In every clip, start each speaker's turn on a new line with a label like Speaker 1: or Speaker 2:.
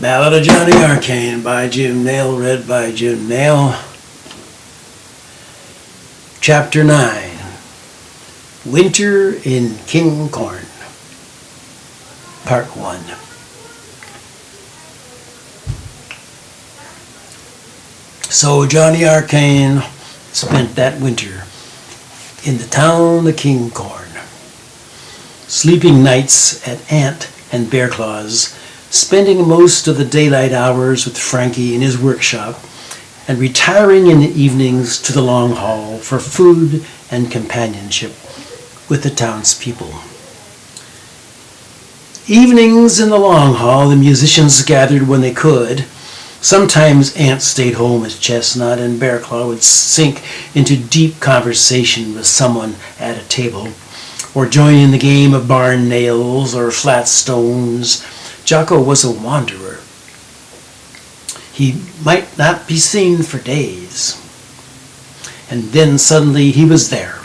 Speaker 1: Ballad of Johnny Arcane by Jim Nail, read by Jim Nail. Chapter 9, Winter in King Corn, Part 1. So Johnny Arcane spent that winter in the town of King Corn, sleeping nights at Ant and Bear Claws, spending most of the daylight hours with Frankie in his workshop, and retiring in the evenings to the long hall for food and companionship with the townspeople. Evenings in the long hall, the musicians gathered when they could. Sometimes Ant stayed home with Chestnut, and Bear Claw would sink into deep conversation with someone at a table, or join in the game of barn nails or flat stones. Jocko was a wanderer. He might not be seen for days. And then suddenly he was there,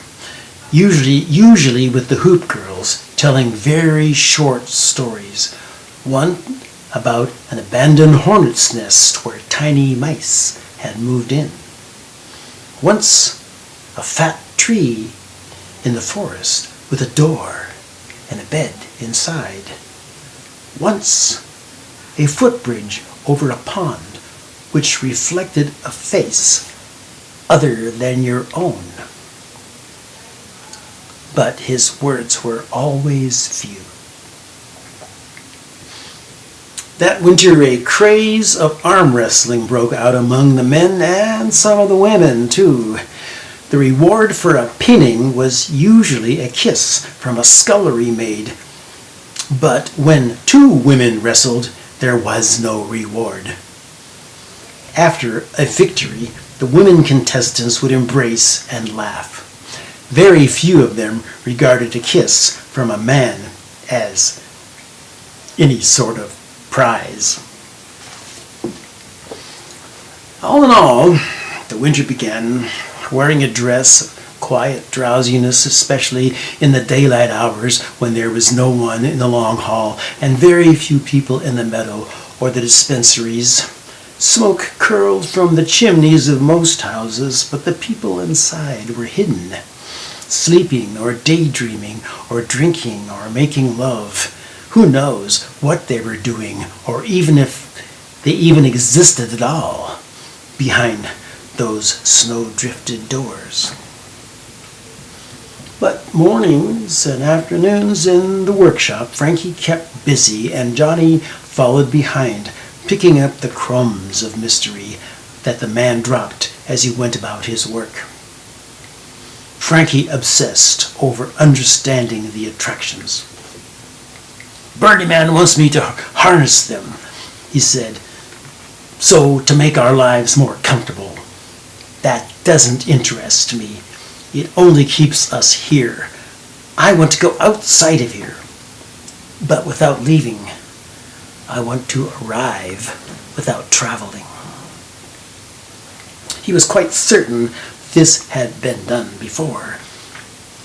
Speaker 1: usually with the Hoop Girls, telling very short stories. One about an abandoned hornet's nest where tiny mice had moved in. Once a fat tree in the forest with a door and a bed inside. Once a footbridge over a pond which reflected a face other than your own. But his words were always few. That winter a craze of arm wrestling broke out among the men and some of the women too. The reward for a pinning was usually a kiss from a scullery maid. But when two women wrestled, there was no reward. After a victory, the women contestants would embrace and laugh. Very few of them regarded a kiss from a man as any sort of prize. All in all, the winter began. Wearing a dress, quiet drowsiness, especially in the daylight hours when there was no one in the long hall and very few people in the meadow or the dispensaries. Smoke curled from the chimneys of most houses, but the people inside were hidden, sleeping or daydreaming or drinking or making love. Who knows what they were doing, or even if they even existed at all behind those snow-drifted doors. But mornings and afternoons in the workshop, Frankie kept busy and Johnny followed behind, picking up the crumbs of mystery that the man dropped as he went about his work. Frankie obsessed over understanding the attractions. "Birdie Man wants me to harness them," he said, "so to make our lives more comfortable. That doesn't interest me. It only keeps us here. I want to go outside of here, but without leaving. I want to arrive without traveling." He was quite certain this had been done before,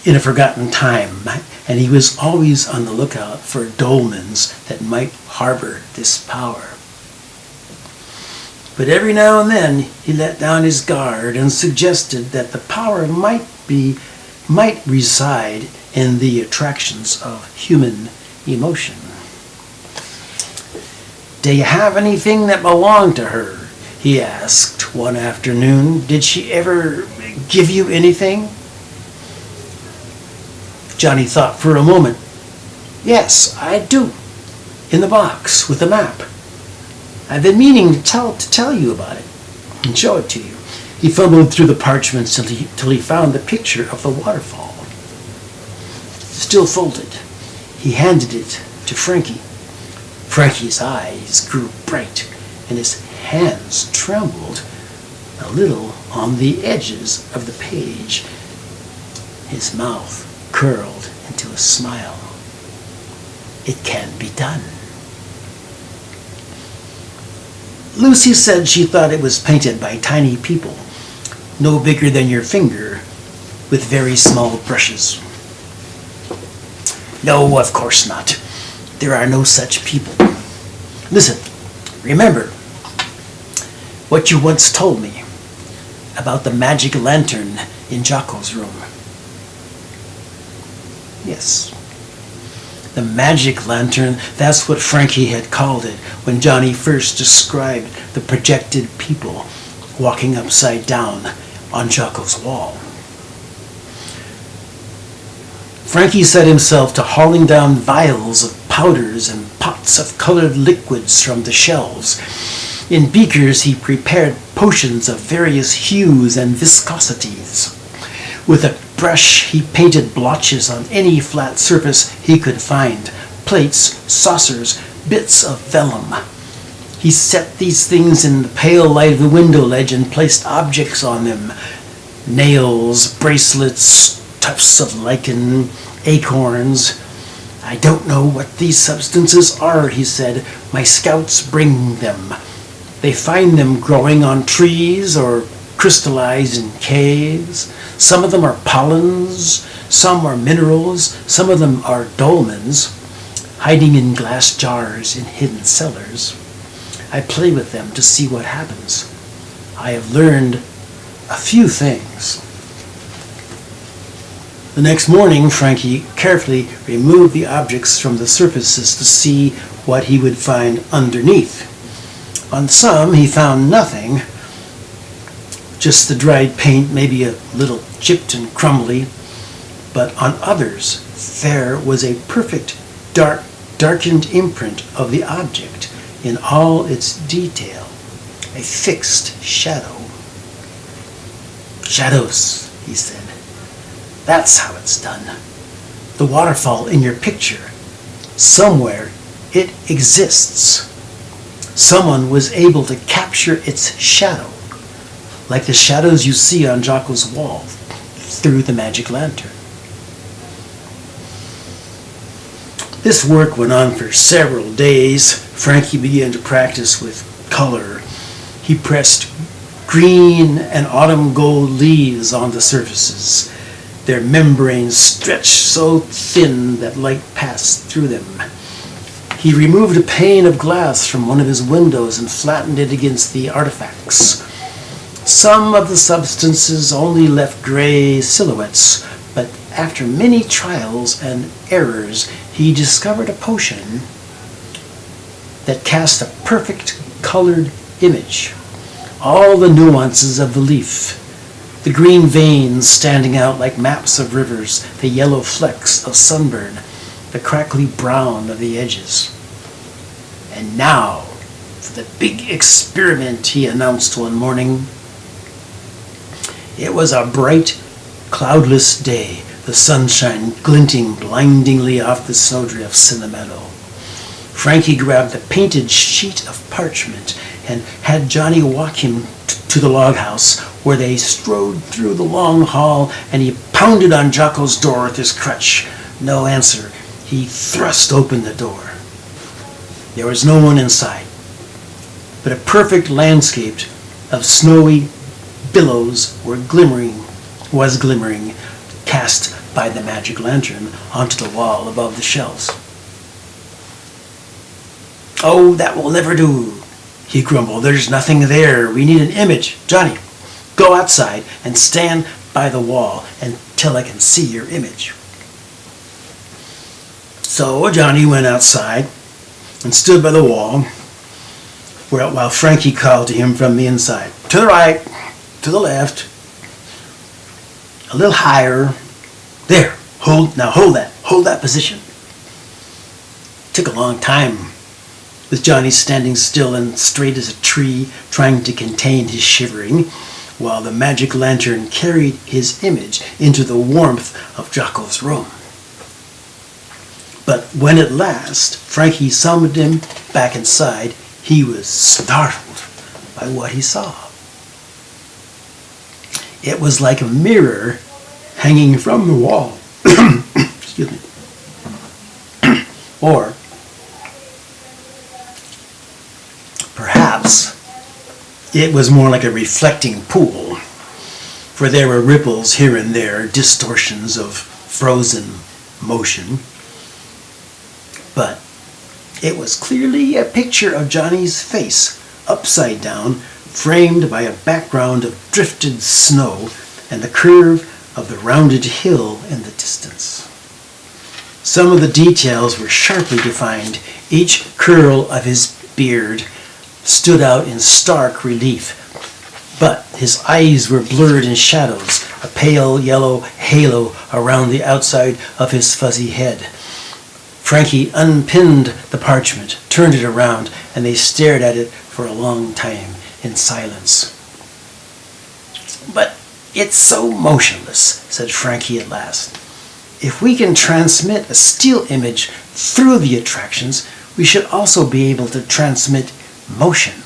Speaker 1: in a forgotten time, and he was always on the lookout for dolmens that might harbor this power. But every now and then he let down his guard and suggested that the power might reside in the attractions of human emotion. "Do you have anything that belonged to her?" he asked one afternoon. "Did she ever give you anything?" Johnny thought for a moment. "Yes, I do. In the box with the map. I've been meaning to tell you about it and show it to you." He fumbled through the parchments till he found the picture of the waterfall. Still folded, he handed it to Frankie. Frankie's eyes grew bright and his hands trembled a little on the edges of the page. His mouth curled into a smile. "It can be done." Lucy said she thought it was painted by tiny people, no bigger than your finger, with very small brushes. "No, of course not. There are no such people. Listen, Remember what you once told me about the magic lantern in Jocko's room? Yes. The magic lantern, that's what Frankie had called it when Johnny first described the projected people walking upside down on Jocko's wall. Frankie set himself to hauling down vials of powders and pots of colored liquids from the shelves. In beakers he prepared potions of various hues and viscosities. With a brush he painted blotches on any flat surface he could find, plates, saucers, bits of vellum. He set these things in the pale light of the window ledge and placed objects on them. Nails, bracelets, tufts of lichen, acorns. I don't know what these substances are, he said. My scouts bring them. They find them growing on trees or crystallized in caves. Some of them are pollens, some are minerals, some of them are dolmens, hiding in glass jars in hidden cellars. I play with them to see what happens. I have learned a few things. The next morning, Frankie carefully removed the objects from the surfaces to see what he would find underneath. On some, he found nothing, just the dried paint, maybe a little chipped and crumbly, but on others, there was a perfect darkened imprint of the object in all its detail, a fixed shadow. Shadows, he said. That's how it's done. The waterfall in your picture, somewhere it exists. Someone was able to capture its shadow, like the shadows you see on Jocko's wall, through the magic lantern. This work went on for several days. Frankie began to practice with color. He pressed green and autumn gold leaves on the surfaces. Their membranes stretched so thin that light passed through them. He removed a pane of glass from one of his windows and flattened it against the artifacts. Some of the substances only left gray silhouettes, but after many trials and errors, he discovered a potion that cast a perfect colored image. All the nuances of the leaf, the green veins standing out like maps of rivers, the yellow flecks of sunburn, the crackly brown of the edges. And now, for the big experiment, he announced one morning. It was a bright, cloudless day, the sunshine glinting blindingly off the snowdrifts in the meadow. Frankie grabbed a painted sheet of parchment and had Johnny walk him to the log house, where they strode through the long hall, and he pounded on Jocko's door with his crutch. No answer. He thrust open the door. There was no one inside, but a perfect landscape of snowy billows was glimmering, cast by the magic lantern onto the wall above the shelves. "Oh, that will never do," he grumbled. "There's nothing there. We need an image. Johnny, go outside and stand by the wall until I can see your image." So Johnny went outside and stood by the wall while Frankie called to him from the inside. "To the right, to the left, a little higher. There, hold that position." It took a long time, with Johnny standing still and straight as a tree, trying to contain his shivering, while the magic lantern carried his image into the warmth of Jocko's room. But when at last Frankie summoned him back inside, he was startled by what he saw. It was like a mirror hanging from the wall. Excuse me. Or perhaps it was more like a reflecting pool, for there were ripples here and there, distortions of frozen motion. But It was clearly a picture of Johnny's face, upside down, framed by a background of drifted snow and the curve of the rounded hill in the distance. Some of the details were sharply defined. Each curl of his beard stood out in stark relief, but his eyes were blurred in shadows, a pale yellow halo around the outside of his fuzzy head. Frankie unpinned the parchment, turned it around, and they stared at it for a long time in silence. "But it's so motionless," said Frankie at last. "If we can transmit a still image through the attractions, we should also be able to transmit motion."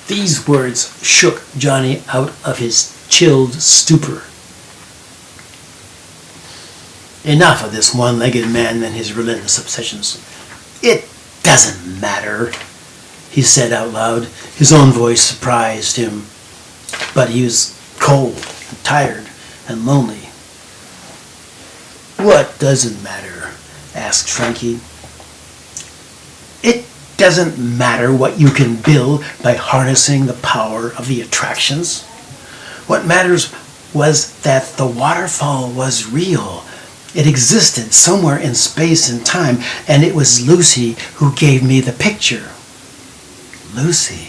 Speaker 1: These words shook Johnny out of his chilled stupor. Enough of this one-legged man and his relentless obsessions. "It doesn't matter," he said out loud. His own voice surprised him, but he was cold and tired and lonely. "What doesn't matter?" asked Frankie. "It doesn't matter what you can build by harnessing the power of the attractions. What matters was that the waterfall was real. It existed somewhere in space and time, and it was Lucy who gave me the picture." Lucy.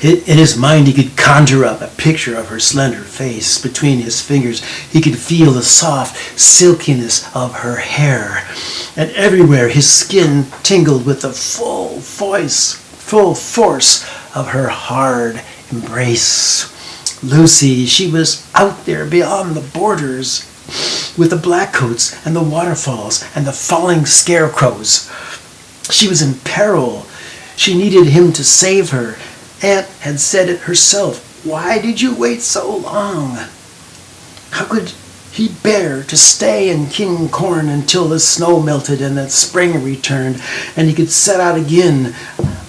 Speaker 1: In his mind, he could conjure up a picture of her slender face. Between his fingers, he could feel the soft silkiness of her hair. And everywhere, his skin tingled with the full force of her hard embrace. Lucy, she was out there beyond the borders, with the blackcoats and the waterfalls and the falling scarecrows. She was in peril. She needed him to save her. Aunt had said it herself. Why did you wait so long? How could he bear to stay in King Corn until the snow melted and the spring returned and he could set out again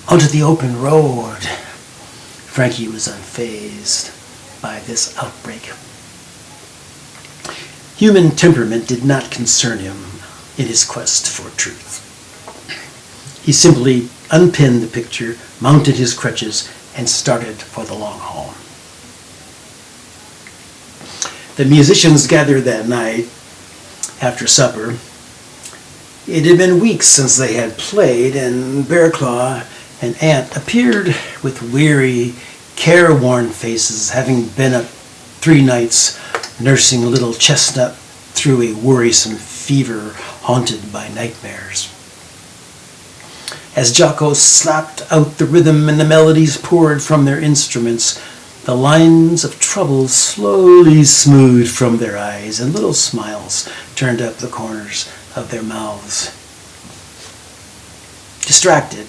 Speaker 1: onto the open road? Frankie was unfazed by this outbreak. Human temperament did not concern him in his quest for truth. He simply unpinned the picture, mounted his crutches, and started for the long haul. The musicians gathered that night after supper. It had been weeks since they had played, and Bearclaw and Aunt appeared with weary, careworn faces, having been up 3 nights nursing little Chestnut through a worrisome fever haunted by nightmares. As Jocko slapped out the rhythm and the melodies poured from their instruments, the lines of trouble slowly smoothed from their eyes, and little smiles turned up the corners of their mouths. Distracted,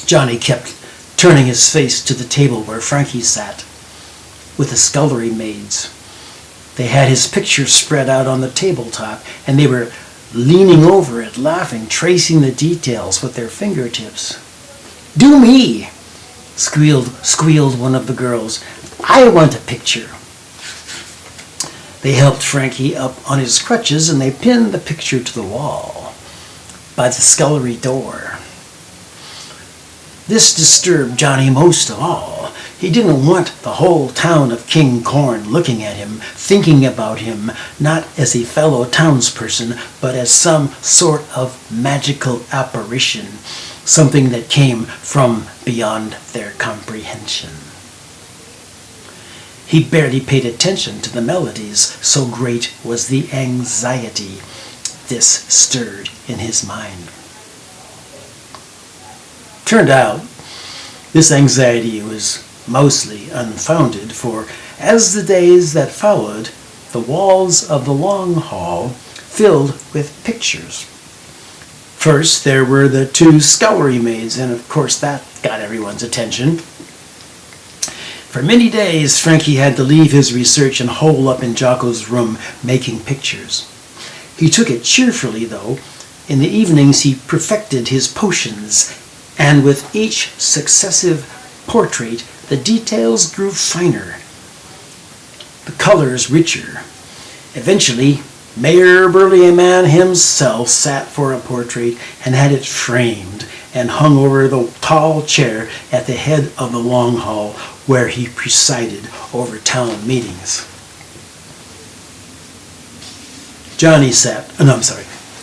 Speaker 1: Johnny kept turning his face to the table where Frankie sat with the scullery maids. They had his picture spread out on the tabletop, and they were leaning over it, laughing, tracing the details with their fingertips. "Do me!" squealed one of the girls. "I want a picture." They helped Frankie up on his crutches, and they pinned the picture to the wall by the scullery door. This disturbed Johnny most of all. He didn't want the whole town of King Corn looking at him, thinking about him, not as a fellow townsperson, but as some sort of magical apparition, something that came from beyond their comprehension. He barely paid attention to the melodies, so great was the anxiety this stirred in his mind. Turned out, this anxiety was mostly unfounded, for as the days that followed, the walls of the long hall filled with pictures. First, there were the 2 scullery maids, and of course that got everyone's attention. For many days, Frankie had to leave his research and hole up in Jocko's room making pictures. He took it cheerfully, though. In the evenings, he perfected his potions, and with each successive portrait, the details grew finer, the colors richer. Eventually, Mayor Burleyman himself sat for a portrait and had it framed and hung over the tall chair at the head of the long hall where he presided over town meetings.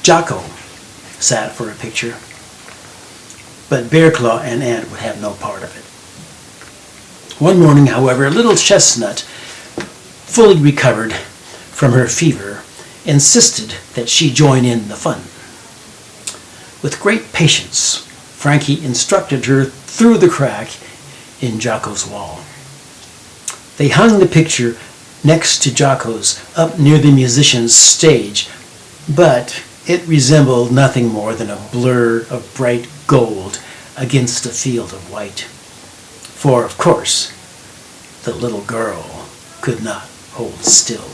Speaker 1: Jocko sat for a picture, but Bearclaw and Ant would have no part of it. One morning, however, little Chestnut, fully recovered from her fever, insisted that she join in the fun. With great patience, Frankie instructed her through the crack in Jocko's wall. They hung the picture next to Jocko's up near the musician's stage, but it resembled nothing more than a blur of bright gold against a field of white. For, of course, the little girl could not hold still.